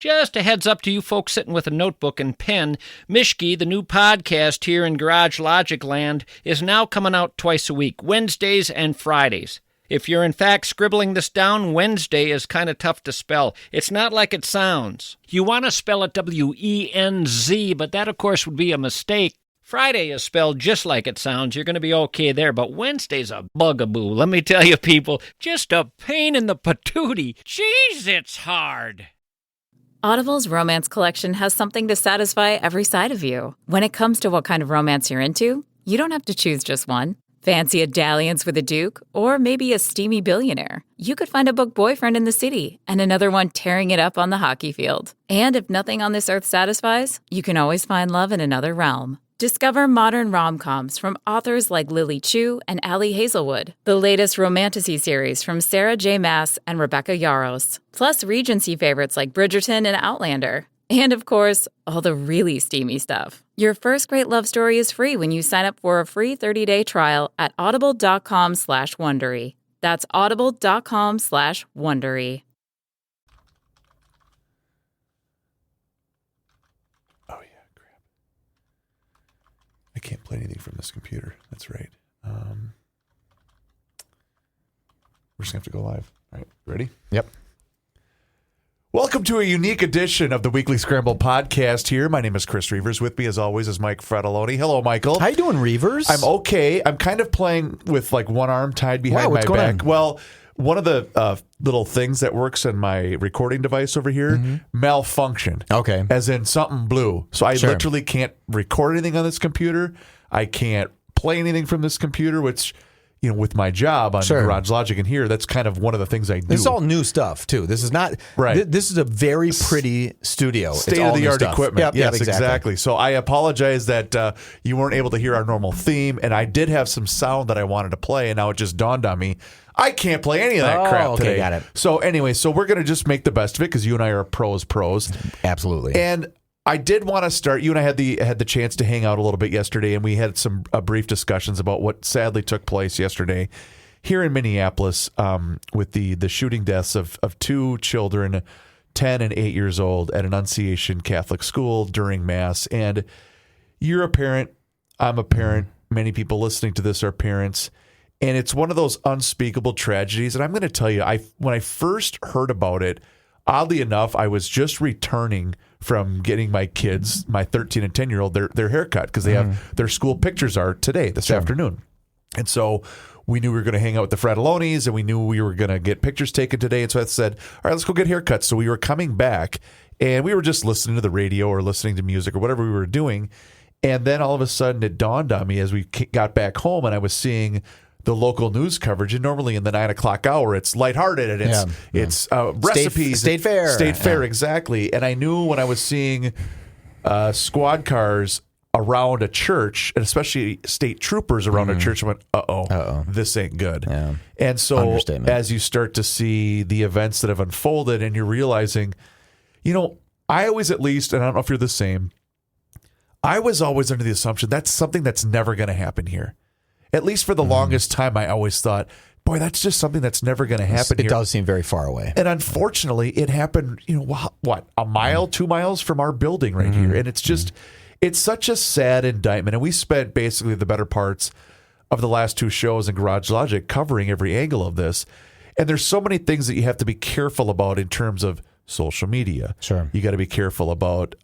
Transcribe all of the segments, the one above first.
Just a heads up to you folks sitting with a notebook and pen, Mishki, the new podcast here in Garage Logic Land, is now coming out twice a week, Wednesdays and Fridays. If you're in fact scribbling this down, Wednesday is kind of tough to spell. It's not like it sounds. You want to spell it W-E-N-Z, but that, of course, would be a mistake. Friday is spelled just like it sounds. You're going to be okay there, but Wednesday's a bugaboo. Let me tell you, people, just a pain in the patootie. Jeez, it's hard. Audible's romance collection has something to satisfy every side of you. When it comes to what kind of romance you're into, you don't have to choose just one. Fancy a dalliance with a duke, or maybe a steamy billionaire. You could find a book boyfriend in the city and another one tearing it up on the hockey field. And if nothing on this earth satisfies, you can always find love in another realm. Discover modern rom-coms from authors like Lily Chu and Ali Hazelwood, the latest romantasy series from Sarah J. Maas and Rebecca Yarros, plus Regency favorites like Bridgerton and Outlander. And of course, all the really steamy stuff. Your first great love story is free when you sign up for a free 30-day trial at audible.com/Wondery. That's audible.com/Wondery. I can't play anything from this computer. That's right. We're just going to have to go live. All right. Ready? Yep. Welcome to a unique edition of the Weekly Scramble podcast here. My name is Chris Reavers. With me, as always, is Mike Fratelloni. Hello, Michael. How you doing, Reavers? I'm okay. I'm kind of playing with like one arm tied behind my back. Well, one of the little things that works in my recording device over here malfunctioned. Okay. As in something blew. So I literally can't record anything on this computer. I can't play anything from this computer, which, you know, with my job on Garage Logic and here, that's kind of one of the things I do. This is all new stuff, too. This is not... Right. This is a very pretty studio. State-of-the-art equipment. Yep, yes, exactly. So I apologize that you weren't able to hear our normal theme, and I did have some sound that I wanted to play, and now it just dawned on me. I can't play any of that crap today. Got it. So anyway, we're going to just make the best of it because you and I are pros. Absolutely. And I did want to start. You and I had the chance to hang out a little bit yesterday, and we had some brief discussions about what sadly took place yesterday here in Minneapolis with the shooting deaths of two children, 10 and 8 years old, at an Annunciation Catholic school during Mass. And you're a parent. I'm a parent. Many people listening to this are parents. And it's one of those unspeakable tragedies. And I'm going to tell you, when I first heard about it, oddly enough, I was just returning from getting my kids, my 13 and 10-year-old, their haircut because they have their school pictures are today, this afternoon. And so we knew we were going to hang out with the Fratellonis, and we knew we were going to get pictures taken today. And so I said, all right, let's go get haircuts. So we were coming back, and we were just listening to the radio or listening to music or whatever we were doing. And then all of a sudden it dawned on me as we got back home, and I was seeing the local news coverage, and normally in the 9 o'clock hour, it's lighthearted and it's recipes, state fair, exactly. And I knew when I was seeing squad cars around a church, and especially state troopers around a church, I went, this ain't good. Yeah. And so as you start to see the events that have unfolded, and you're realizing, you know, I always, at least, and I don't know if you're the same, I was always under the assumption that's something that's never going to happen here. At least for the longest time, I always thought, boy, that's just something that's never going to happen here. It does seem very far away. And unfortunately, it happened, you know, what, a mile, 2 miles from our building right here. And it's just, it's such a sad indictment. And we spent basically the better parts of the last two shows in Garage Logic covering every angle of this. And there's so many things that you have to be careful about in terms of social media. Sure. You got to be careful about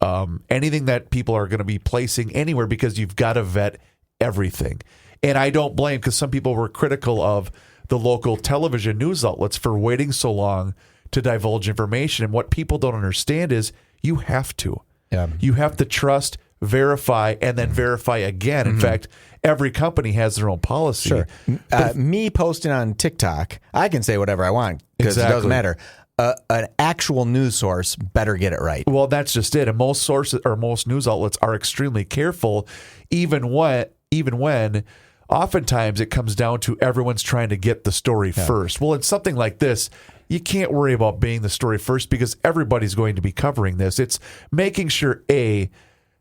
anything that people are going to be placing anywhere, because you've got to vet everything. And I don't blame, because some people were critical of the local television news outlets for waiting so long to divulge information. And what people don't understand is you have to. Yeah. You have to trust, verify, and then verify again. In fact, every company has their own policy. Sure. Me posting on TikTok, I can say whatever I want because it doesn't matter. An actual news source better get it right. Well, that's just it. And most sources or most news outlets are extremely careful, even when oftentimes it comes down to everyone's trying to get the story first. Well, in something like this, you can't worry about being the story first because everybody's going to be covering this. It's making sure, A,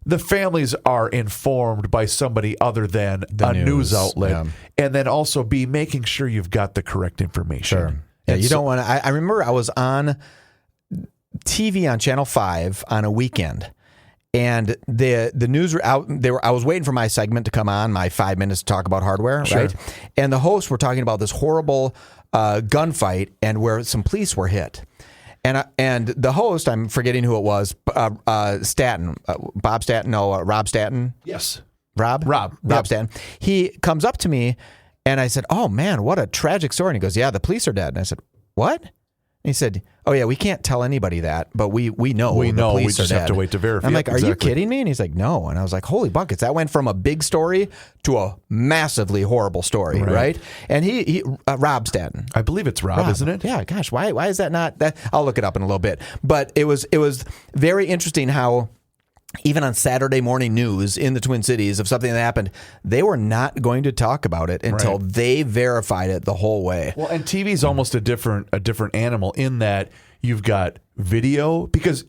the families are informed by somebody other than a news outlet, and then also B, making sure you've got the correct information. Sure. Yeah, you don't want to. I remember I was on TV on Channel 5 on a weekend. And the news were out. I was waiting for my segment to come on, my 5 minutes to talk about hardware, Sure. right? And the hosts were talking about this horrible gunfight and where some police were hit. And the host, I'm forgetting who it was, Stanton, Bob Stanton, no, Rob Stanton. Yes. Rob Yep. Stanton. He comes up to me and I said, "Oh man, what a tragic story." And he goes, "Yeah, the police are dead." And I said, "What?" And he said, "Oh yeah, we can't tell anybody that, but we know We the know. police We just are have dead." to wait to verify. I'm like, Yep, "Are you exactly. kidding me?" And he's like, "No." And I was like, "Holy buckets, that went from a big story to a massively horrible story, right?" And he Rob Stanton. I believe it's Rob, isn't it? Yeah, gosh, why is that not that? I'll look it up in a little bit. But it was very interesting how even on Saturday morning news in the Twin Cities of something that happened, they were not going to talk about it until they verified it the whole way. Well, and TV is almost a different animal in that you've got video, because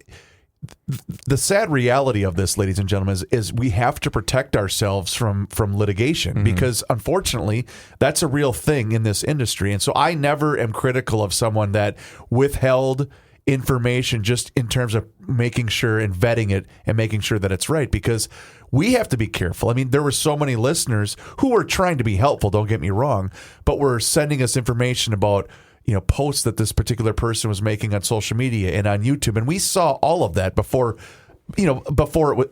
the sad reality of this, ladies and gentlemen, is we have to protect ourselves from litigation, because unfortunately that's a real thing in this industry. And so I never am critical of someone that withheld information just in terms of making sure and vetting it and making sure that it's right, because we have to be careful. I mean, there were so many listeners who were trying to be helpful, don't get me wrong, but were sending us information about, posts that this particular person was making on social media and on YouTube. And we saw all of that before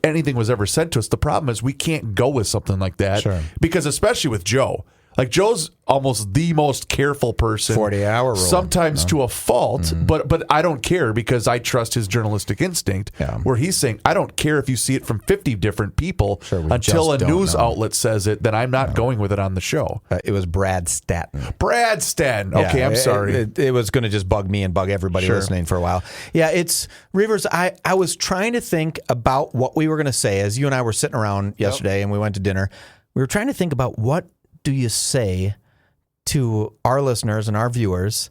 anything was ever sent to us. The problem is we can't go with something like that, because especially with Joe. Like, Joe's almost the most careful person. 40-hour rule. Sometimes to a fault, but I don't care, because I trust his journalistic instinct, where he's saying, I don't care if you see it from 50 different people until a news outlet says it, then I'm not going with it on the show. It was Brad Stanton. Brad Stanton. Okay, I'm sorry. It was going to just bug me and bug everybody listening for a while. Yeah, it's Reavers. I was trying to think about what we were going to say as you and I were sitting around yesterday and we went to dinner. We were trying to think about what do you say to our listeners and our viewers,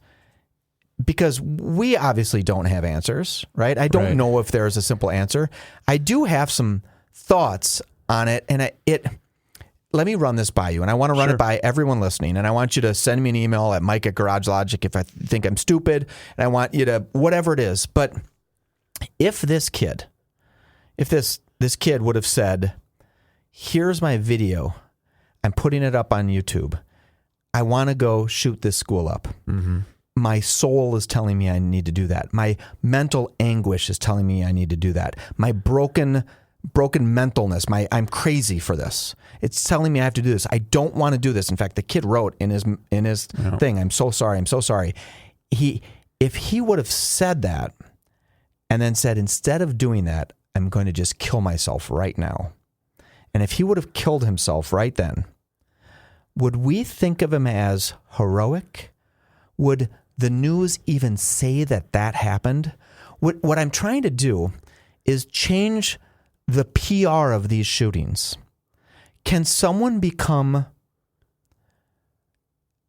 because we obviously don't have answers, right? I don't know if there's a simple answer. I do have some thoughts on it, and let me run this by you, and I want to run it by everyone listening, and I want you to send me an email at Mike at Garage Logic if I think I'm stupid, and I want you to, whatever it is. But if this kid would have said, "Here's my video, I'm putting it up on YouTube. I want to go shoot this school up. My soul is telling me I need to do that. My mental anguish is telling me I need to do that. My broken mentalness, I'm crazy for this. It's telling me I have to do this. I don't want to do this." In fact, the kid wrote in his thing, "I'm so sorry. I'm so sorry." If he would have said that and then said, "Instead of doing that, I'm going to just kill myself right now." And if he would have killed himself right then, would we think of him as heroic? Would the news even say that happened? What I'm trying to do is change the PR of these shootings. Can someone become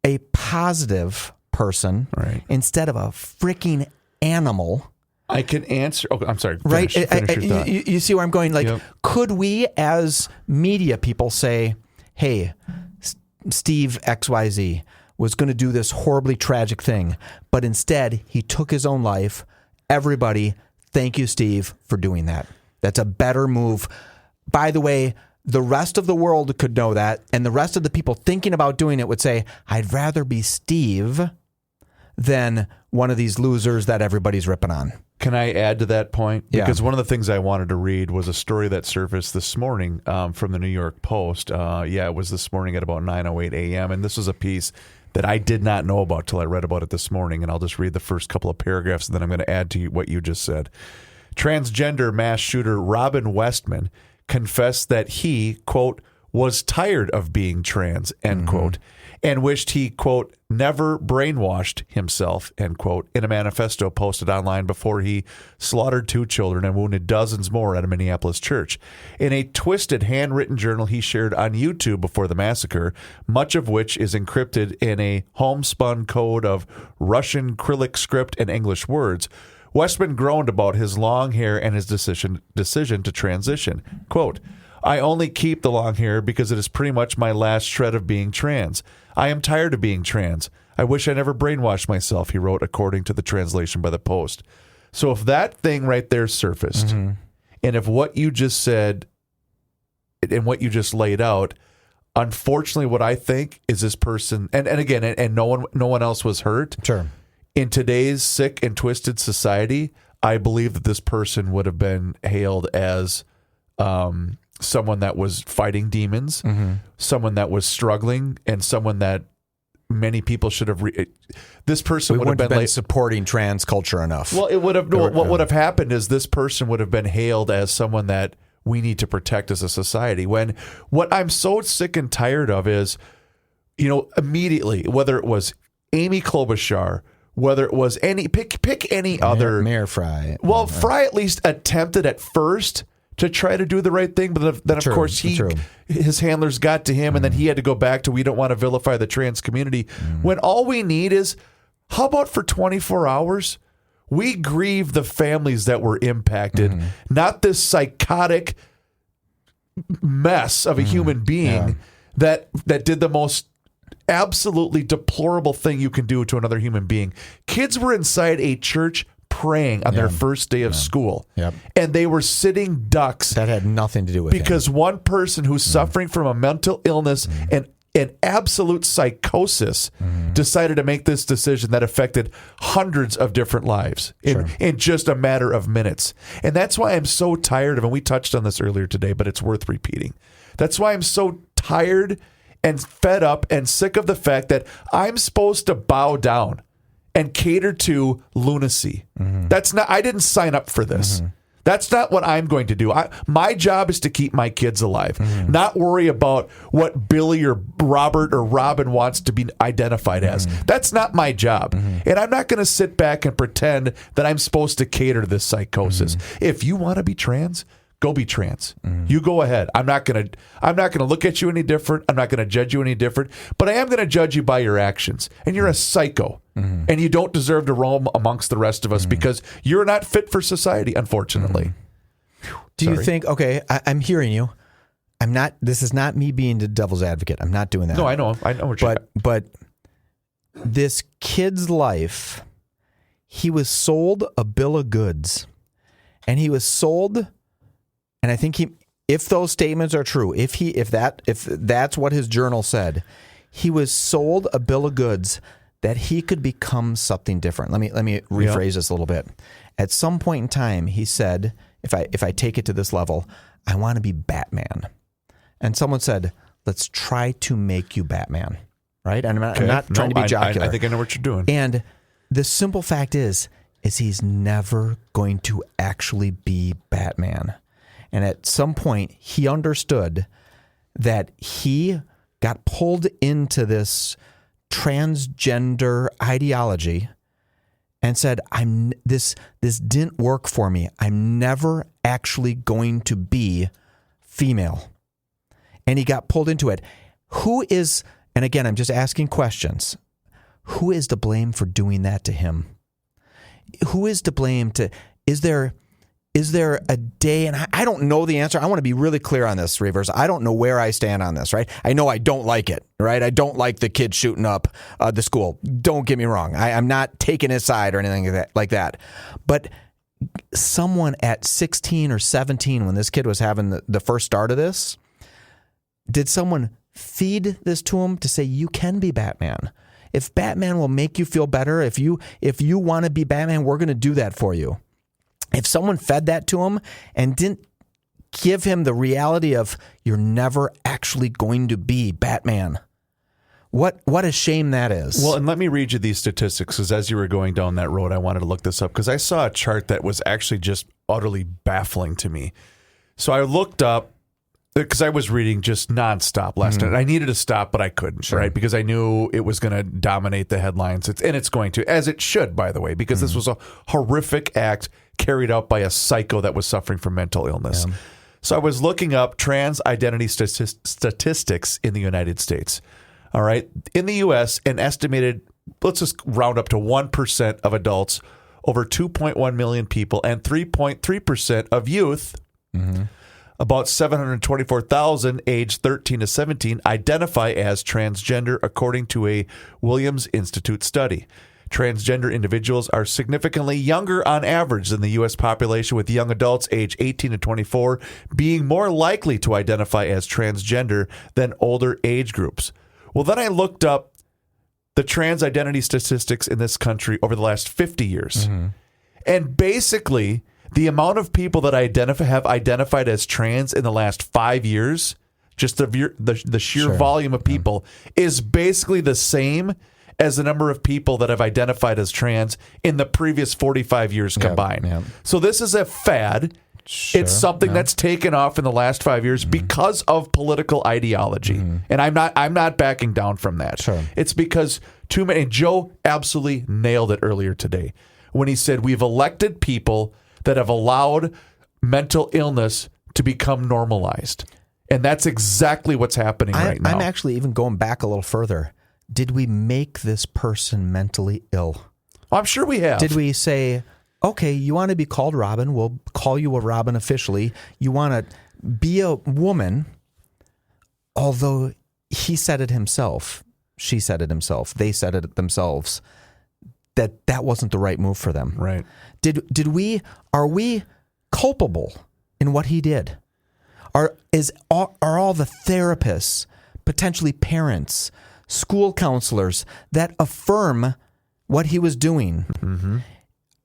a positive person instead of a freaking animal? I can answer. Oh, I'm sorry. Right. Finish your thought. You see where I'm going? Like, could we as media people say, "Hey, Steve XYZ was going to do this horribly tragic thing, but instead he took his own life. Everybody, thank you, Steve, for doing that. That's a better move." By the way, the rest of the world could know that, and the rest of the people thinking about doing it would say, "I'd rather be Steve than one of these losers that everybody's ripping on." Can I add to that point? Because one of the things I wanted to read was a story that surfaced this morning from the New York Post. It was this morning at about 9:08 a.m. And this was a piece that I did not know about till I read about it this morning. And I'll just read the first couple of paragraphs, and then I'm going to add to what you just said. Transgender mass shooter Robin Westman confessed that he, quote, was tired of being trans, end quote, and wished he, quote, never brainwashed himself, end quote, in a manifesto posted online before he slaughtered 2 children and wounded dozens more at a Minneapolis church. In a twisted handwritten journal he shared on YouTube before the massacre, much of which is encrypted in a homespun code of Russian Cyrillic script and English words, Westman groaned about his long hair and his decision to transition. Quote, "I only keep the long hair because it is pretty much my last shred of being trans. I am tired of being trans. I wish I never brainwashed myself," he wrote, according to the translation by the Post. So if that thing right there surfaced, and if what you just said and what you just laid out, unfortunately, what I think is this person, and again, and no one else was hurt. Sure. In today's sick and twisted society, I believe that this person would have been hailed as someone that was fighting demons, someone that was struggling, and someone that many people should have. This person would have been supporting trans culture enough. Well, it would have. What would have happened is this person would have been hailed as someone that we need to protect as a society. When what I'm so sick and tired of is, immediately, whether it was Amy Klobuchar, whether it was pick any other Mayor Fry. Well, Fry at least attempted at first to try to do the right thing, but then of course his handlers got to him, and then he had to go back to, we don't want to vilify the trans community. When all we need is, how about for 24 hours? We grieve the families that were impacted, not this psychotic mess of a human being that did the most absolutely deplorable thing you can do to another human being. Kids were inside a church praying on their first day of school, and they were sitting ducks. That had nothing to do with because one person who's suffering from a mental illness and an absolute psychosis decided to make this decision that affected hundreds of different lives in just a matter of minutes. And that's why I'm so tired of, and we touched on this earlier today, but it's worth repeating. That's why I'm so tired and fed up and sick of the fact that I'm supposed to bow down and cater to lunacy. That's not, I didn't sign up for this. That's not what I'm going to do. My job is to keep my kids alive, not worry about what Billy or Robert or Robin wants to be identified as. That's not my job. And I'm not going to sit back and pretend that I'm supposed to cater to this psychosis. If you want to be trans, go be trans. You go ahead. I'm not going to look at you any different. I'm not going to judge you any different, but I am going to judge you by your actions. And you're a psycho. And you don't deserve to roam amongst the rest of us because you're not fit for society, unfortunately. Do you think, I'm hearing you. This is not me being the devil's advocate. I'm not doing that. No, I know what you're saying. But this kid's life, he was sold a bill of goods. And he was sold, and I think if those statements are true, if that's what his journal said, he was sold a bill of goods that he could become something different. Let me rephrase this a little bit. At some point in time, he said, if I take it to this level, I want to be Batman. And someone said, let's try to make you Batman. Right? And I'm not trying to be jocular. I think I know what you're doing. And the simple fact is he's never going to actually be Batman. And at some point, he understood that he got pulled into this transgender ideology and said, this didn't work for me. I'm never actually going to be female. And he got pulled into it. And again, I'm just asking questions. Who is to blame for doing that to him? Who is to blame is there a day, and I don't know the answer. I want to be really clear on this, Reavers. I don't know where I stand on this, right? I know I don't like it, right? I don't like the kid shooting up the school. Don't get me wrong. I'm not taking his side or anything like that. But someone at 16 or 17, when this kid was having the first start of this, did someone feed this to him to say, you can be Batman? If Batman will make you feel better, if you want to be Batman, we're going to do that for you. If someone fed that to him and didn't give him the reality of you're never actually going to be Batman, what a shame that is. Well, and let me read you these statistics, because as you were going down that road, I wanted to look this up because I saw a chart that was actually just utterly baffling to me. So I looked up, because I was reading just nonstop last night. I needed to stop, but I couldn't, right? Because I knew it was going to dominate the headlines. And it's going to, as it should, by the way, because this was a horrific act carried out by a psycho that was suffering from mental illness. So I was looking up trans identity statistics in the United States. All right. In the U.S., an estimated, let's just round up to 1% of adults, over 2.1 million people, and 3.3% of youth, about 724,000 aged 13 to 17 identify as transgender, according to a Williams Institute study. transgender individuals are significantly younger on average than the U.S. population, with young adults age 18 to 24 being more likely to identify as transgender than older age groups. Well, then I looked up the trans identity statistics in this country over the last 50 years. And basically, the amount of people that have identified as trans in the last 5 years, just the sheer volume of people, is basically the same as the number of people that have identified as trans in the previous 45 years combined. So this is a fad. It's something that's taken off in the last 5 years because of political ideology. And I'm not backing down from that. It's because too many. Joe absolutely nailed it earlier today when he said we've elected people that have allowed mental illness to become normalized. And that's exactly what's happening right now. I'm actually even going back a little further. Did we make this person mentally ill? I'm sure we have. Did we say, okay, you want to be called Robin, we'll call you a Robin officially. You want to be a woman, although he said it himself, she said it himself, they said it themselves, that wasn't the right move for them. Right. Are we culpable in what he did? Are all the therapists, potentially parents, school counselors that affirm what he was doing?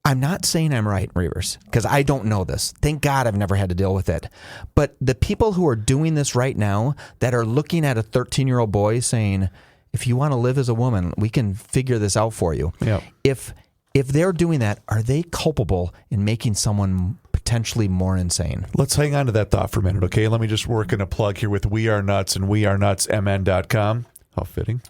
I'm not saying I'm right, Reavers, because I don't know this. Thank God I've never had to deal with it. But the people who are doing this right now, that are looking at a 13-year-old boy saying, if you want to live as a woman, we can figure this out for you. Yep. If they're doing that, are they culpable in making someone potentially more insane? Let's hang on to that thought for a minute, okay? Let me just work in a plug here with We Are Nuts and wearenutsmn.com. How fitting.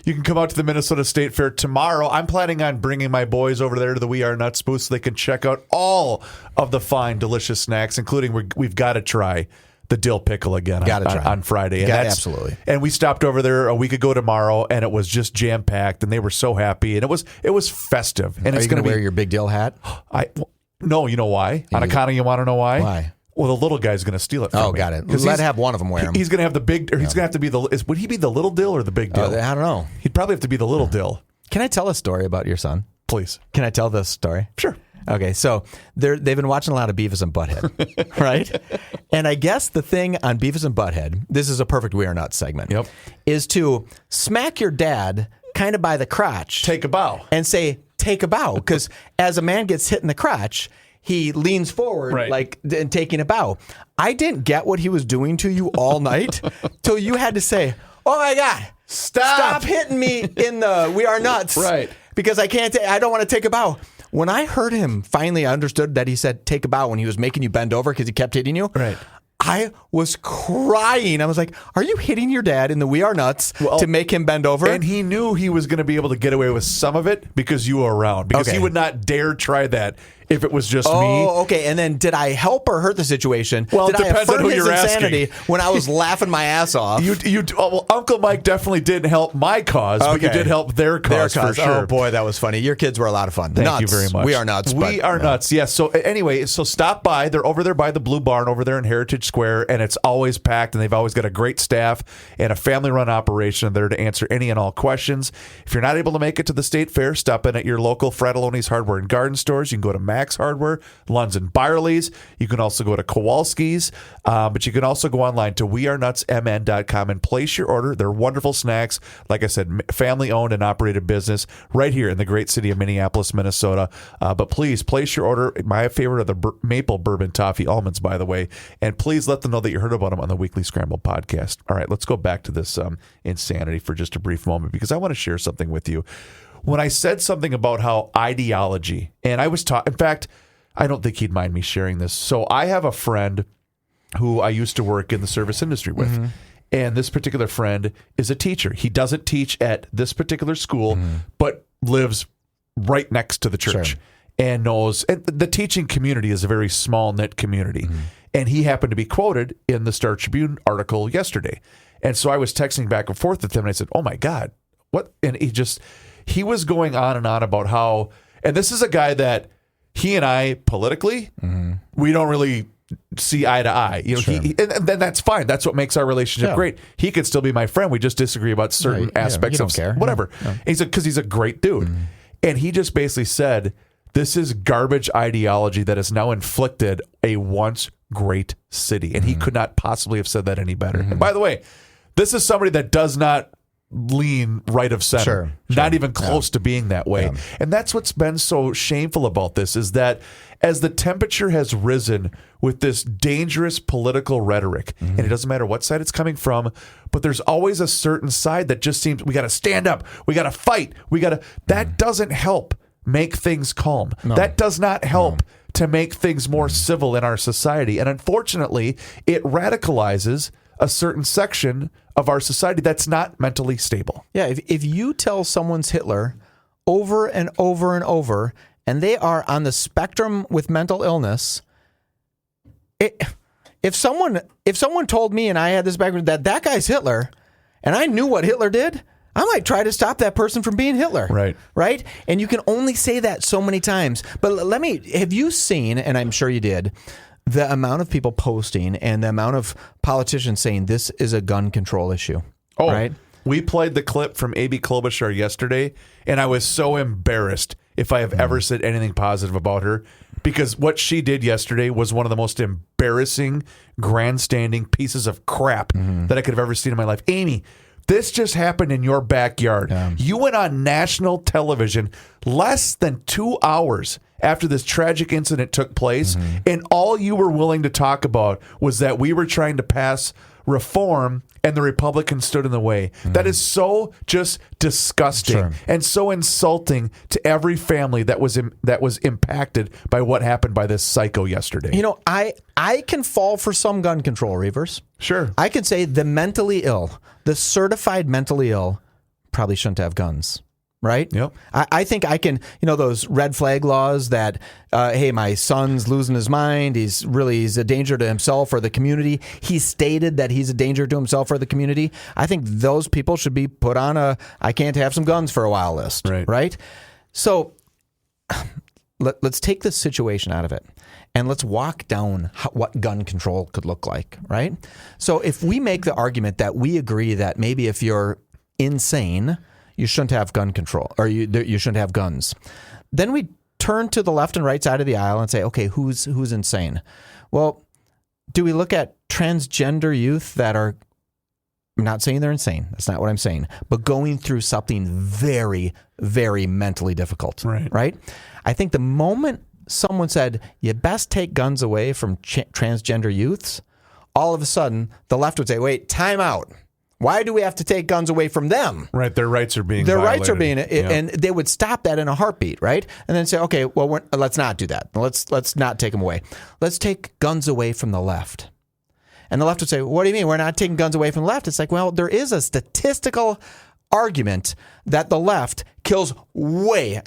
You can come out to the Minnesota State Fair tomorrow. I'm planning on bringing my boys over there to the We Are Nuts booth so they can check out all of the fine, delicious snacks, including we've got to try the dill pickle again on Friday. And absolutely. And we stopped over there a week ago tomorrow, and it was just jam-packed, and they were so happy, and it was festive. And Are you going to wear your big dill hat? No, you know why? On account of, you want to know why? Why? Well, the little guy's going to steal it from me. Oh, got it. Let have one of them wear them. He's going to have the big, or he's going to have to be would he be the little dill or the big dill? I don't know. He'd probably have to be the little dill. Can I tell a story about your son? Please. Can I tell this story? Sure. Okay, so they've been watching a lot of Beavis and Butthead, right? And I guess the thing on Beavis and Butthead, this is a perfect We Are Nuts segment, is to smack your dad kind of by the crotch. Take a bow. And say, take a bow. Because as a man gets hit in the crotch, he leans forward and taking a bow. I didn't get what he was doing to you all night till you had to say, oh my God, stop hitting me in the We Are Nuts. Right. Because I don't want to take a bow. When I heard him, finally I understood that he said take a bow when he was making you bend over because he kept hitting you. Right. I was crying. I was like, are you hitting your dad in the We Are Nuts to make him bend over? And he knew he was going to be able to get away with some of it because you were around. Because he would not dare try that if it was just me. Oh, okay. And then did I help or hurt the situation? Well, did it depends on who you're asking. When I was laughing my ass off? Well, Uncle Mike definitely didn't help my cause, but you did help their cause for sure. Oh, boy, that was funny. Your kids were a lot of fun. Thank you very much. We Are Nuts. We Are Nuts, yes. So anyway, stop by. They're over there by the Blue Barn over there in Heritage Square, and it's always packed, and they've always got a great staff and a family-run operation there to answer any and all questions. If you're not able to make it to the State Fair, stop in at your local Fratelloni's Hardware and Garden stores. You can go to Max Hardware, Lund's and Byerly's. You can also go to Kowalski's, but you can also go online to wearenutsmn.com and place your order. They're wonderful snacks. Like I said, family-owned and operated business right here in the great city of Minneapolis, Minnesota. But please place your order. My favorite are the maple bourbon toffee almonds, by the way. And please let them know that you heard about them on the Weekly Scramble podcast. All right, let's go back to this insanity for just a brief moment because I want to share something with you. When I said something about how ideology, and I was in fact, I don't think he'd mind me sharing this. So I have a friend who I used to work in the service industry with. And this particular friend is a teacher. He doesn't teach at this particular school, but lives right next to the church and knows. And the teaching community is a very small knit community. And he happened to be quoted in the Star Tribune article yesterday. And so I was texting back and forth with him and I said, oh my God, what? And he was going on and on about how, and this is a guy that he and I politically, we don't really see eye to eye. You know, and then that's fine. That's what makes our relationship great. He could still be my friend. We just disagree about certain aspects of care. whatever. He said, because he's a great dude. And he just basically said, this is garbage ideology that has now inflicted a once great city. And he could not possibly have said that any better. And by the way, this is somebody that does not lean right of center. Sure. Not even close to being that way. Yeah. And that's what's been so shameful about this, is that as the temperature has risen with this dangerous political rhetoric, and it doesn't matter what side it's coming from, but there's always a certain side that just seems, we got to stand up, we got to fight, that doesn't help make things calm. No. That does not help to make things more civil in our society. And unfortunately, it radicalizes a certain section of our society that's not mentally stable. Yeah, if you tell someone's Hitler over and over and over, and they are on the spectrum with mental illness, if someone told me, and I had this background, that guy's Hitler, and I knew what Hitler did, I might try to stop that person from being Hitler. Right? And you can only say that so many times. But have you seen, and I'm sure you did, the amount of people posting and the amount of politicians saying this is a gun control issue? Oh, right? We played the clip from A.B. Klobuchar yesterday, and I was so embarrassed if I have ever said anything positive about her, because what she did yesterday was one of the most embarrassing, grandstanding pieces of crap that I could have ever seen in my life. Amy, this just happened in your backyard. Yeah. You went on national television less than 2 hours after this tragic incident took place, and all you were willing to talk about was that we were trying to pass reform and the Republicans stood in the way. That is so just disgusting and so insulting to every family that was impacted by what happened by this psycho yesterday. You know, I can fall for some gun control, Reavers. Sure. I can say the mentally ill, the certified mentally ill, probably shouldn't have guns. Right? Yep. I think I can, those red flag laws that, hey, my son's losing his mind. He's a danger to himself or the community. He stated that he's a danger to himself or the community. I think those people should be put on a I can't have some guns for a while list. Right? So let's take this situation out of it and let's walk down what gun control could look like. Right? So if we make the argument that we agree that maybe if you're insane, you shouldn't have gun control, or you shouldn't have guns. Then we turn to the left and right side of the aisle and say, okay, who's insane? Well, do we look at transgender youth that are, I'm not saying they're insane. That's not what I'm saying. But going through something very, very mentally difficult. Right? I think the moment someone said, you best take guns away from transgender youths, all of a sudden the left would say, wait, time out. Why do we have to take guns away from them? Right, their rights are being violated. And they would stop that in a heartbeat, right? And then say, okay, well, let's not do that. Let's not take them away. Let's take guns away from the left. And the left would say, what do you mean? We're not taking guns away from the left. It's like, well, there is a statistical argument that the left kills way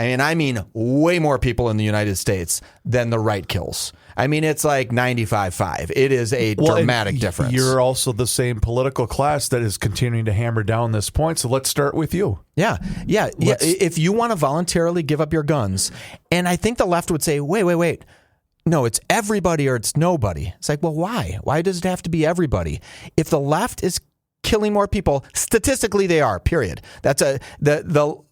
more people in the United States than the right kills. I mean, it's like 95-5. It is a dramatic difference. You're also the same political class that is continuing to hammer down this point. So let's start with you. Yeah. If you want to voluntarily give up your guns, and I think the left would say, wait. No, it's everybody or it's nobody. It's like, well, why? Why does it have to be everybody? If the left is killing more people, statistically they are, period. That's the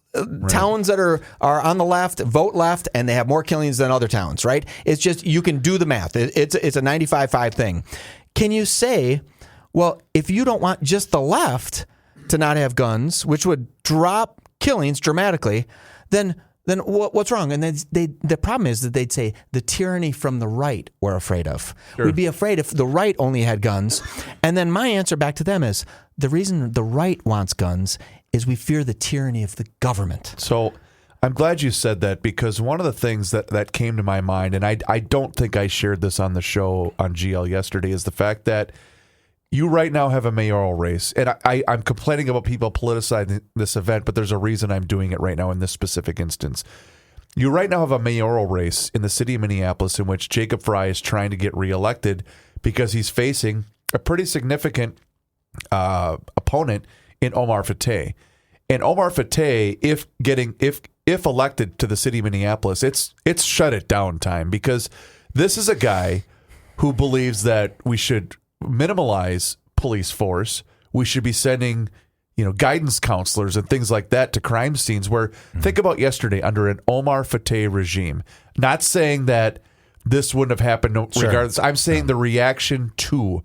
towns that are on the left vote left, and they have more killings than other towns, right? It's just, you can do the math. It's a 95-5 thing. Can you say, well, if you don't want just the left to not have guns, which would drop killings dramatically, then what's wrong? And then the problem is that they'd say the tyranny from the right we're afraid of. Sure. We'd be afraid if the right only had guns. And then my answer back to them is the reason the right wants guns is we fear the tyranny of the government. So I'm glad you said that, because one of the things that came to my mind, and I don't think I shared this on the show on GL yesterday, is the fact that you right now have a mayoral race. And I'm complaining about people politicizing this event, but there's a reason I'm doing it right now in this specific instance. You right now have a mayoral race in the city of Minneapolis in which Jacob Fry is trying to get reelected because he's facing a pretty significant opponent in Omar Fateh. And Omar Fateh, if elected to the city of Minneapolis, it's shut it down time, because this is a guy who believes that we should minimalize police force. We should be sending, guidance counselors and things like that to crime scenes where, think about yesterday under an Omar Fateh regime. Not saying that this wouldn't have happened regardless. I'm saying the reaction to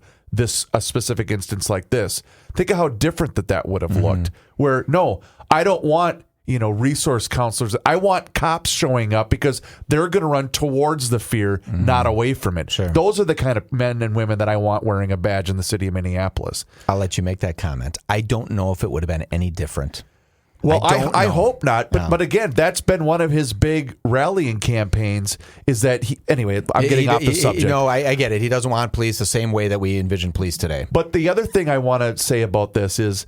a specific instance like this. Think of how different that would have looked. Where, no, I don't want resource counselors. I want cops showing up because they're going to run towards the fear, not away from it. Sure. Those are the kind of men and women that I want wearing a badge in the city of Minneapolis. I'll let you make that comment. I don't know if it would have been any different. Well, I hope not. But again, that's been one of his big rallying campaigns is that anyway, I'm getting off the subject. I get it. He doesn't want police the same way that we envision police today. But the other thing I want to say about this is,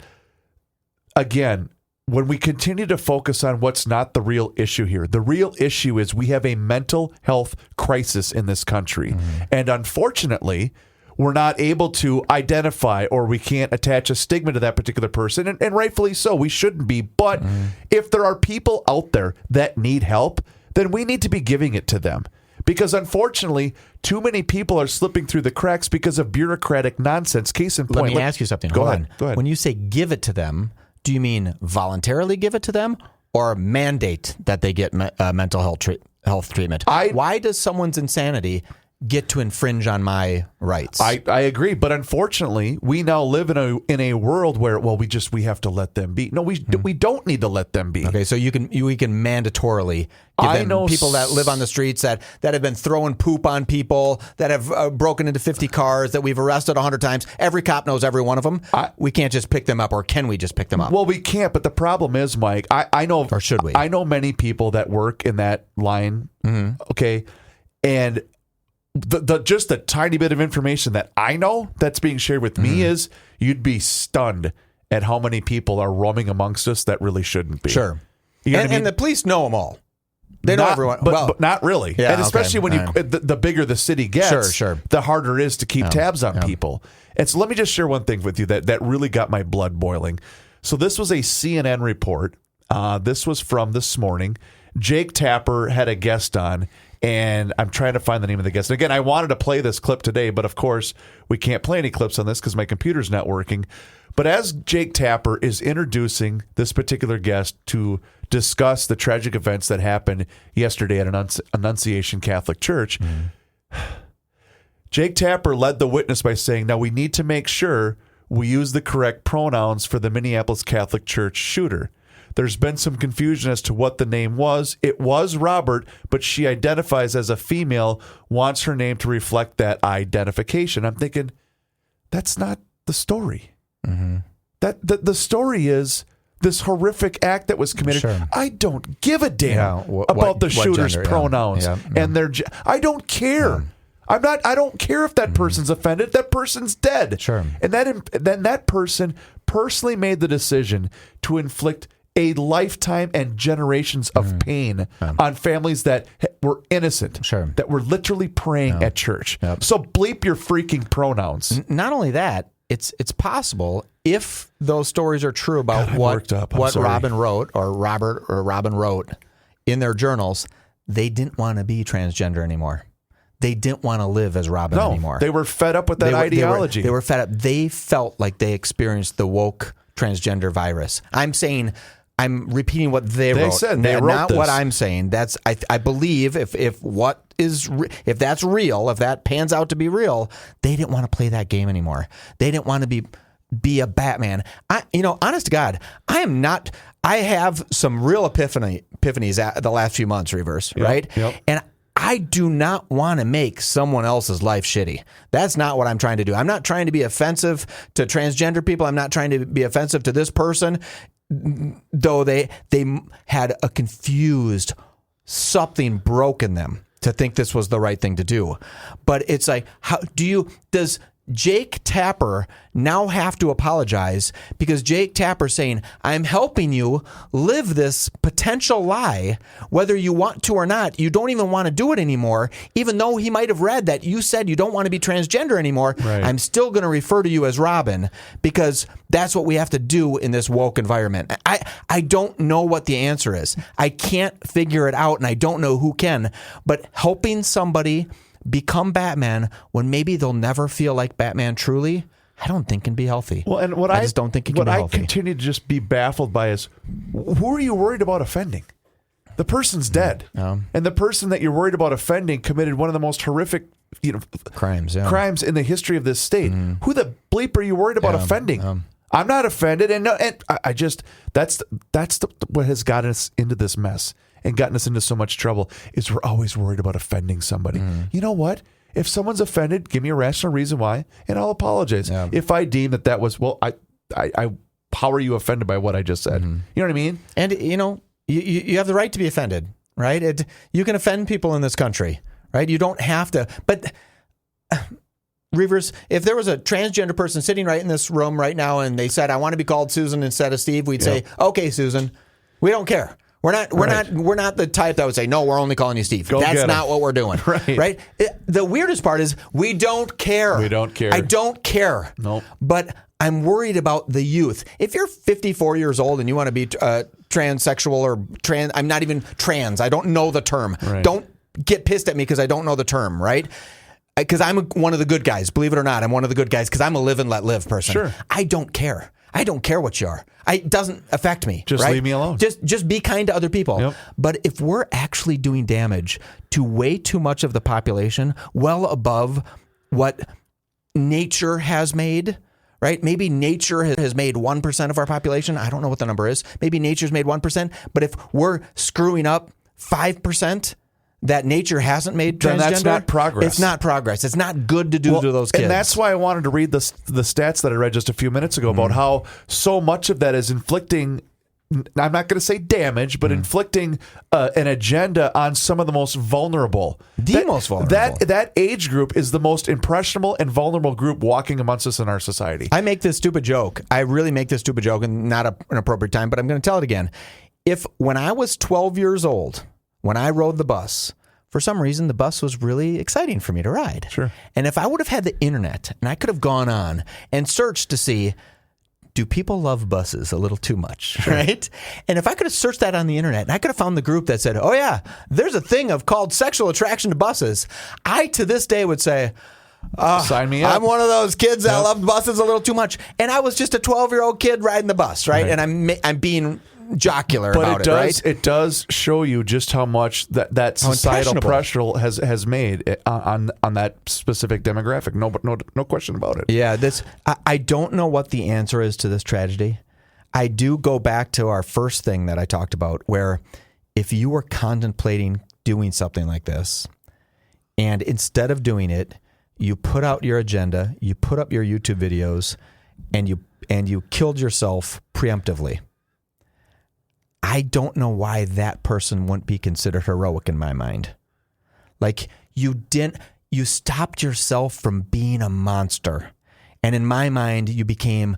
again, when we continue to focus on what's not the real issue here, the real issue is we have a mental health crisis in this country. And unfortunately, we're not able to identify or we can't attach a stigma to that particular person. And rightfully so, we shouldn't be. But if there are people out there that need help, then we need to be giving it to them. Because unfortunately, too many people are slipping through the cracks because of bureaucratic nonsense. Case in point. Let me ask you something. Go Hold ahead. on. When you say give it to them, do you mean voluntarily give it to them or mandate that they get mental health treatment? Why does someone's insanity get to infringe on my rights? I agree, but unfortunately, we now live in a world where we have to let them be. No, we don't need to let them be. Okay, so we can mandatorily give them people that live on the streets that have been throwing poop on people, that have broken into 50 cars, that we've arrested 100 times. Every cop knows every one of them. We can't just pick them up, or can we just pick them up? Well, we can't, but the problem is, Mike, I know, or should we? I know many people that work in that line. Okay, and just the tiny bit of information that I know that's being shared with me is you'd be stunned at how many people are roaming amongst us that really shouldn't be. Sure. You know what I mean? And the police know them all. They know everyone. But not really. Yeah, and especially when the bigger the city gets, sure. the harder it is to keep tabs on people. And so let me just share one thing with you that really got my blood boiling. So this was a CNN report. This was from this morning. Jake Tapper had a guest on. And I'm trying to find the name of the guest. And again, I wanted to play this clip today, but of course, we can't play any clips on this because my computer's not working. But as Jake Tapper is introducing this particular guest to discuss the tragic events that happened yesterday at Annunciation Catholic Church, Jake Tapper led the witness by saying, now we need to make sure we use the correct pronouns for the Minneapolis Catholic Church shooter. There's been some confusion as to what the name was. It was Robert, but she identifies as a female, wants her name to reflect that identification. I'm thinking, that's not the story. That the story is this horrific act that was committed. Sure. I don't give a damn about the shooter's gender, pronouns and their. I don't care. I don't care if that person's offended. That person's dead. Sure. And then that person personally made the decision to inflict a lifetime and generations of pain on families that were innocent, that were literally praying at church. So bleep your freaking pronouns. Not only that, it's possible if those stories are true about what Robin wrote or Robert or Robin wrote in their journals, they didn't want to be transgender anymore. They didn't want to live as Robin anymore. They were fed up with that ideology. They were fed up. They felt like they experienced the woke transgender virus. I'm repeating what they wrote. Said they wrote not this. What I'm saying. That's I believe if that's real, if that pans out to be real, they didn't want to play that game anymore. They didn't want to be a Batman. Honest to God, I am not. I have some real epiphanies the last few months, Reverse, right? Yep. And I do not want to make someone else's life shitty. That's not what I'm trying to do. I'm not trying to be offensive to transgender people. I'm not trying to be offensive to this person. Though they had a confused, something broke in them to think this was the right thing to do. But it's like, does Jake Tapper now have to apologize because Jake Tapper saying, I'm helping you live this potential lie, whether you want to or not. You don't even want to do it anymore, even though he might have read that you said you don't want to be transgender anymore. Right. I'm still going to refer to you as Robin because that's what we have to do in this woke environment. I don't know what the answer is. I can't figure it out, and I don't know who can. But helping somebody become Batman when maybe they'll never feel like Batman truly, I don't think can be healthy. Well, and I just don't think it can be healthy. What I continue to just be baffled by is, who are you worried about offending? The person's dead, and the person that you're worried about offending committed one of the most horrific, crimes in the history of this state. Who the bleep are you worried about offending? I'm not offended, and I just that's what has gotten us into this mess and gotten us into so much trouble. Is we're always worried about offending somebody. You know what? If someone's offended, give me a rational reason why, and I'll apologize. If I deem that was I how are you offended by what I just said? You know what I mean? And you have the right to be offended, right? You can offend people in this country, right? You don't have to. But Reavers, if there was a transgender person sitting right in this room right now and they said, I want to be called Susan instead of Steve, we'd say, okay, Susan, we don't care. We're not the type that would say, no, we're only calling you Steve. That's not what we're doing. Right? The weirdest part is we don't care. We don't care. I don't care. Nope. But I'm worried about the youth. If you're 54 years old and you want to be transsexual or trans, I'm not even trans. I don't know the term. Right. Don't get pissed at me because I don't know the term, right? Because I'm one of the good guys. Believe it or not, I'm one of the good guys because I'm a live and let live person. Sure. I don't care. I don't care what you are. It doesn't affect me. Just right? leave me alone. Just be kind to other people. Yep. But if we're actually doing damage to way too much of the population, well above what nature has made, right? Maybe nature has made 1% of our population. I don't know what the number is. Maybe nature's made 1%. But if we're screwing up 5%, that nature hasn't made transgender, then that's not progress. It's not progress. It's not good to do to those kids. And that's why I wanted to read the stats that I read just a few minutes ago about how so much of that is inflicting, I'm not going to say damage, but inflicting an agenda on some of the most vulnerable. Most vulnerable. That age group is the most impressionable and vulnerable group walking amongst us in our society. I make this stupid joke. I really make this stupid joke, and not an appropriate time, but I'm going to tell it again. If when I was 12 years old, when I rode the bus, for some reason, the bus was really exciting for me to ride. Sure. And if I would have had the internet and I could have gone on and searched to see, do people love buses a little too much, right? And if I could have searched that on the internet and I could have found the group that said, oh yeah, there's a thing called sexual attraction to buses, I to this day would say, sign me up. I'm one of those kids that loved buses a little too much. And I was just a 12-year-old kid riding the bus, right? And I'm being jocular about it, right? It does show you just how much that societal pressure has made on that specific demographic. No question about it. Yeah, I don't know what the answer is to this tragedy. I do go back to our first thing that I talked about, where if you were contemplating doing something like this, and instead of doing it, you put out your agenda, you put up your YouTube videos, and you killed yourself preemptively. I don't know why that person wouldn't be considered heroic in my mind. Like you stopped yourself from being a monster. And in my mind, you became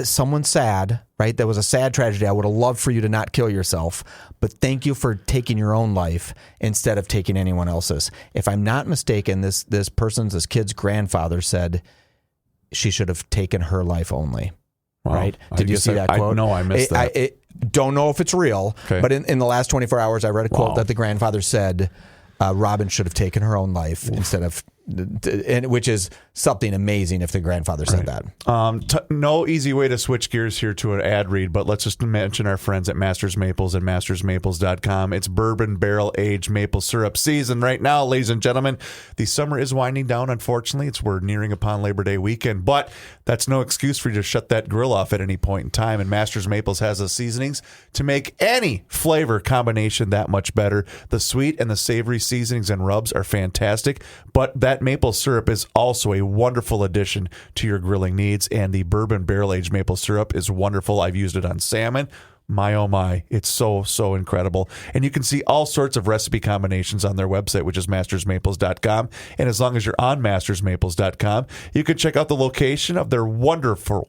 someone sad, right? That was a sad tragedy. I would have loved for you to not kill yourself, but thank you for taking your own life instead of taking anyone else's. If I'm not mistaken, this kid's grandfather said she should have taken her life only. Wow. Right? Did you see that quote? No, I missed that. I don't know if it's real, but in the last 24 hours, I read a quote that the grandfather said Robin should have taken her own life instead of, which is something amazing if the grandfather said that. No easy way to switch gears here to an ad read, but let's just mention our friends at Masters Maples and mastersmaples.com. It's bourbon barrel aged maple syrup season right now, ladies and gentlemen. The summer is winding down, unfortunately. We're nearing upon Labor Day weekend, but that's no excuse for you to shut that grill off at any point in time. And Masters Maples has the seasonings to make any flavor combination that much better. The sweet and the savory seasonings and rubs are fantastic, but that maple syrup is also a wonderful addition to your grilling needs, and the bourbon barrel-aged maple syrup is wonderful. I've used it on salmon. My, oh my, it's so incredible. And you can see all sorts of recipe combinations on their website, which is mastersmaples.com. And as long as you're on mastersmaples.com, you can check out the location of their wonderful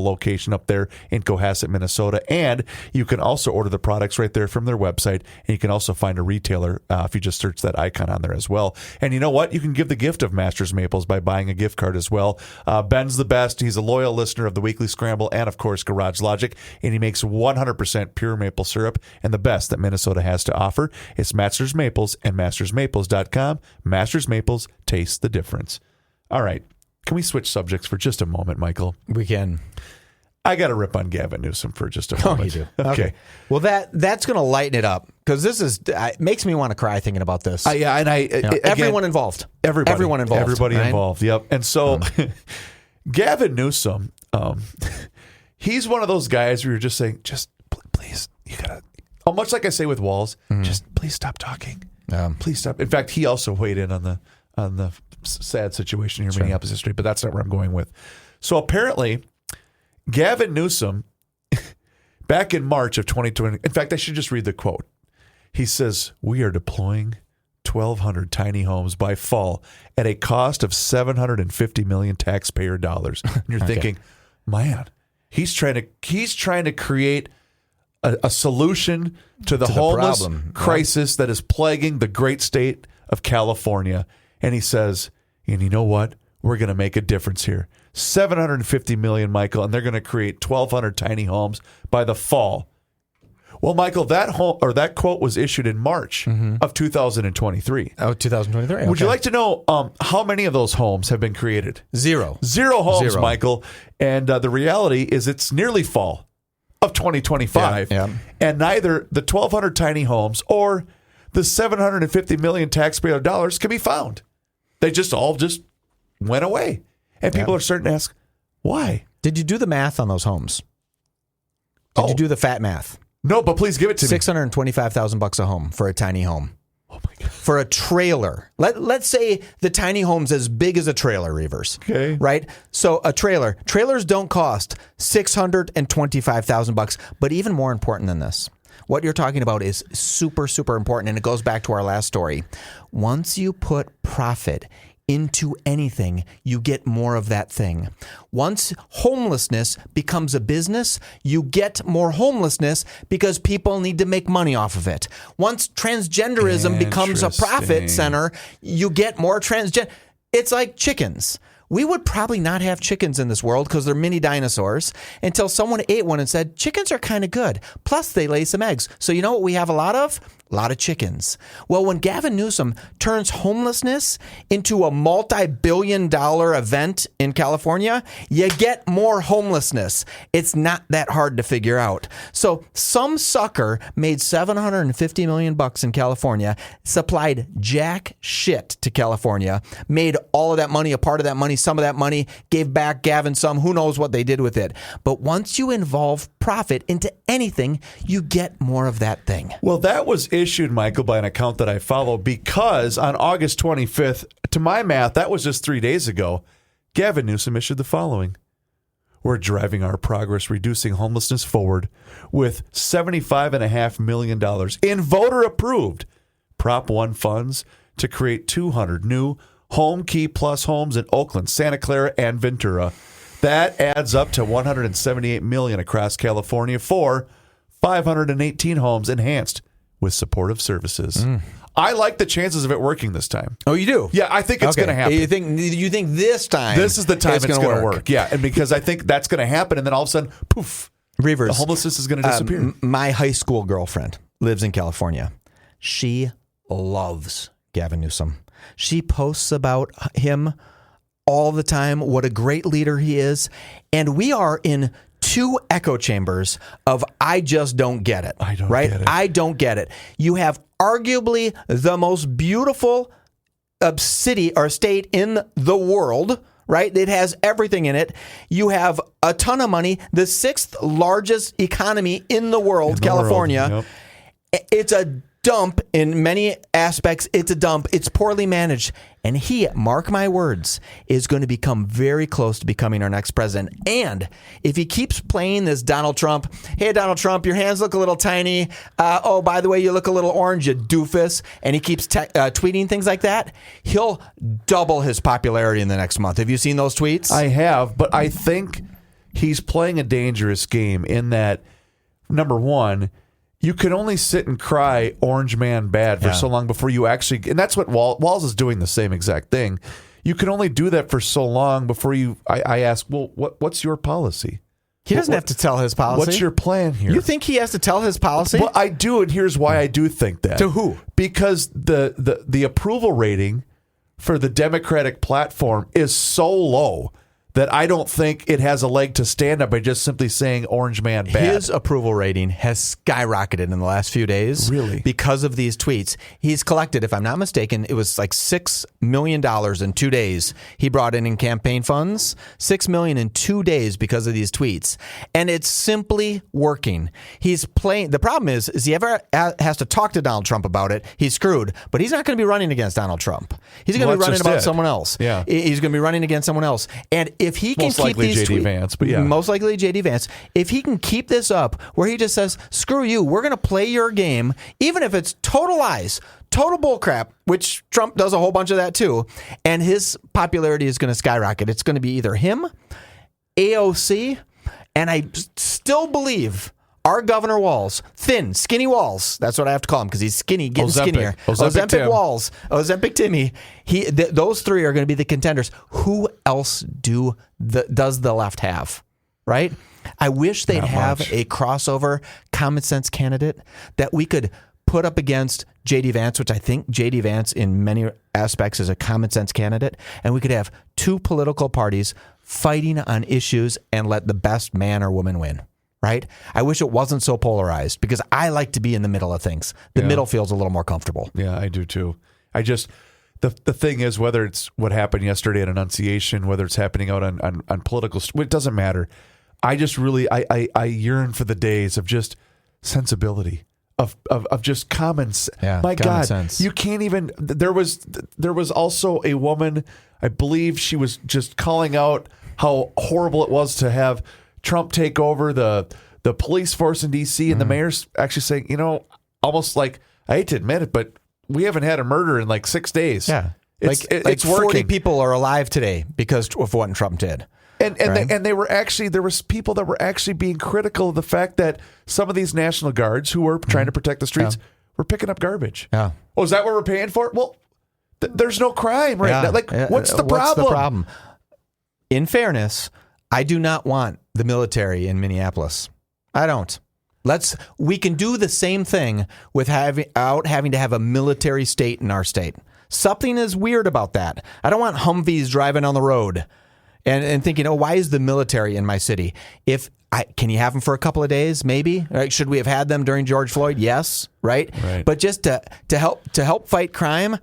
location up there in Cohasset, Minnesota. And you can also order the products right there from their website. And you can also find a retailer if you just search that icon on there as well. And you know what? You can give the gift of Masters Maples by buying a gift card as well. Ben's the best. He's a loyal listener of the Weekly Scramble and, of course, Garage Logic. And he makes 100% pure maple syrup and the best that Minnesota has to offer. It's Masters Maples and mastersmaples.com. Masters Maples, taste the difference. All right. Can we switch subjects for just a moment, Michael? We can. I got to rip on Gavin Newsom for just a moment. Oh, you do? Okay. Well, that's going to lighten it up because this it makes me want to cry thinking about this. Everyone involved. Everyone involved. Everybody right? involved. Yep. And so Gavin Newsom, he's one of those guys where you're just saying, just please, you got to, much like I say with Walls, just please stop talking. Please stop. In fact, he also weighed in on the sad situation here in Minneapolis history, but that's not where I'm going with. So apparently, Gavin Newsom, back in March of 2020, in fact, I should just read the quote. He says, "We are deploying 1,200 tiny homes by fall at a cost of $750 million taxpayer dollars." And you're thinking, man, he's trying to create a solution to the homeless problem crisis that is plaguing the great state of California. And he says, and you know what? We're going to make a difference here. $750 million, Michael, and they're going to create 1,200 tiny homes by the fall. Well, Michael, that quote was issued in March of 2023. Oh, 2023. Okay. Would you like to know how many of those homes have been created? Zero. Zero homes, Michael. And the reality is it's nearly fall of 2025. Yeah. And neither the 1,200 tiny homes or the $750 million taxpayer dollars can be found. They all went away. And people are starting to ask, why? Did you do the math on those homes? Did you do the fat math? No, but please give it to me. $625,000 a home for a tiny home. Oh my God. For a trailer. Let's say the tiny home's as big as a trailer, Reavers. Okay. Right? So a trailers don't cost $625,000. But even more important than this, what you're talking about is super, super important. And it goes back to our last story. Once you put profit into anything, you get more of that thing. Once homelessness becomes a business, you get more homelessness because people need to make money off of it. Once transgenderism becomes a profit center, you get more transgender. It's like chickens. We would probably not have chickens in this world because they're mini dinosaurs until someone ate one and said, chickens are kind of good. Plus, they lay some eggs. So you know what we have a lot of? A lot of chickens. Well, when Gavin Newsom turns homelessness into a multi-billion-dollar event in California, you get more homelessness. It's not that hard to figure out. So some sucker made $750 million in California, supplied jack shit to California, made all of that money, a part of that money, some of that money, gave back Gavin some. Who knows what they did with it? But once you involve profit into anything, you get more of that thing. Well, that was issued, Michael, by an account that I follow because on August 25th, to my math, that was just 3 days ago, Gavin Newsom issued the following. We're driving our progress reducing homelessness forward with $75.5 million in voter-approved Prop 1 funds to create 200 new Home Key Plus homes in Oakland, Santa Clara, and Ventura. That adds up to $178 million across California for 518 homes enhanced with supportive services. I like the chances of it working this time. Oh, you do? Yeah, I think it's going to happen. You think this time? This is the time it's going to work. Yeah, and because I think that's going to happen, and then all of a sudden, poof, Reavers, the homelessness is going to disappear. My high school girlfriend lives in California. She loves Gavin Newsom. She posts about him all the time, what a great leader he is. And we are in two echo chambers of I just don't get it. I don't get it. I don't get it. You have arguably the most beautiful city or state in the world, right? It has everything in it. You have a ton of money, the sixth largest economy in the world, California. Yep. It's a dump in many aspects. It's a dump. It's poorly managed. And he, mark my words, is going to become very close to becoming our next president. And if he keeps playing this Donald Trump, hey, Donald Trump, your hands look a little tiny. Oh, by the way, you look a little orange, you doofus. And he keeps tweeting things like that. He'll double his popularity in the next month. Have you seen those tweets? I have, but I think he's playing a dangerous game in that, number one, you can only sit and cry Orange Man bad for so long before you actually, and that's what Walls is doing the same exact thing. You can only do that for so long before you, I ask, well, what's your policy? He doesn't have to tell his policy. What's your plan here? You think he has to tell his policy? Well, I do, and here's why I do think that. To who? Because the approval rating for the Democratic platform is so low that I don't think it has a leg to stand up by just simply saying orange man bad. His approval rating has skyrocketed in the last few days. Really? Because of these tweets. He's collected, if I'm not mistaken, it was like $6 million in 2 days. He brought in campaign funds, $6 million in 2 days because of these tweets. And it's simply working. He's playing. The problem is he ever has to talk to Donald Trump about it, he's screwed. But he's not going to be running against Donald Trump. He's going to be running about someone else. Yeah. He's going to be running against someone else. And if he can most keep likely these JD Vance, but yeah. most likely JD Vance, if he can keep this up where he just says, screw you, we're going to play your game, even if it's total lies, total bullcrap, which Trump does a whole bunch of that too, and his popularity is going to skyrocket. It's going to be either him, AOC, and I still believe our Governor Walz, thin, skinny Walz. That's what I have to call him because he's skinny, getting skinnier. Ozempic Walz, Ozempic Timmy. Those three are going to be the contenders. Who else does the left have? Right? I wish they'd have a crossover common sense candidate that we could put up against JD Vance, which I think JD Vance in many aspects is a common sense candidate, and we could have two political parties fighting on issues and let the best man or woman win. Right? I wish it wasn't so polarized because I like to be in the middle of things. The middle feels a little more comfortable. Yeah, I do too. I just, the thing is, whether it's what happened yesterday at Annunciation, whether it's happening out on political, it doesn't matter. I just really, I yearn for the days of just sensibility, of just common sense. Yeah, my common God, sense. you can't even, there was also a woman, I believe she was just calling out how horrible it was to have Trump take over the police force in D.C. and the mayor's actually saying, almost like, I hate to admit it, but we haven't had a murder in like 6 days. Yeah. It's like 40 working. people are alive today because of what Trump did. And right? they were actually, there was people that were actually being critical of the fact that some of these National Guards who were trying to protect the streets were picking up garbage. Yeah. Oh, is that what we're paying for? Well, there's no crime right now. Like, what's the problem? In fairness, I do not want the military in Minneapolis. I don't. We can do the same thing without having to have a military state in our state. Something is weird about that. I don't want Humvees driving on the road and thinking, why is the military in my city? Can you have them for a couple of days? Maybe. Right? Should we have had them during George Floyd? Yes. Right. But just to help fight crime,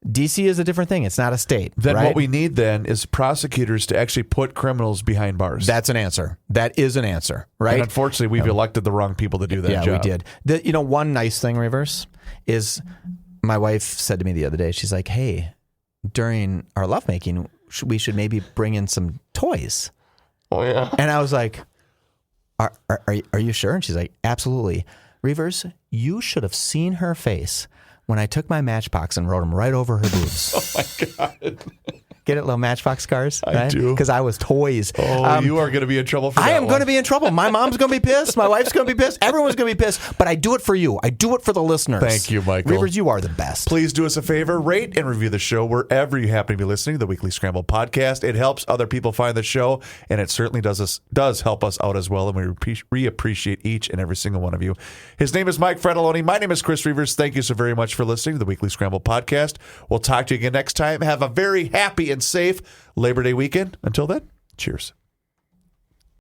D.C. is a different thing. It's not a state. Then right? what we need then is prosecutors to actually put criminals behind bars. That's an answer. That is an answer, right? And unfortunately, we've elected the wrong people to do that job. Yeah, we did. One nice thing, Reverse, is my wife said to me the other day, she's like, hey, during our lovemaking, we should maybe bring in some toys. Oh, yeah. And I was like, are you sure? And she's like, absolutely. Reverse, you should have seen her face when I took my Matchbox and wrote them right over her boobs. Oh, my God. Get it, little Matchbox scars? I do. Because I was toys. Oh, you are going to be in trouble for that. I am going to be in trouble. My mom's going to be pissed. My wife's going to be pissed. Everyone's going to be pissed. But I do it for you. I do it for the listeners. Thank you, Michael. Reavers, you are the best. Please do us a favor. Rate and review the show wherever you happen to be listening to the Weekly Scramble podcast. It helps other people find the show, and it certainly does help us out as well, and we appreciate each and every single one of you. His name is Mike Fredoloni. My name is Chris Reavers. Thank you so very much for listening to the Weekly Scramble podcast. We'll talk to you again next time. Have a very happy and safe Labor Day weekend. Until then, cheers.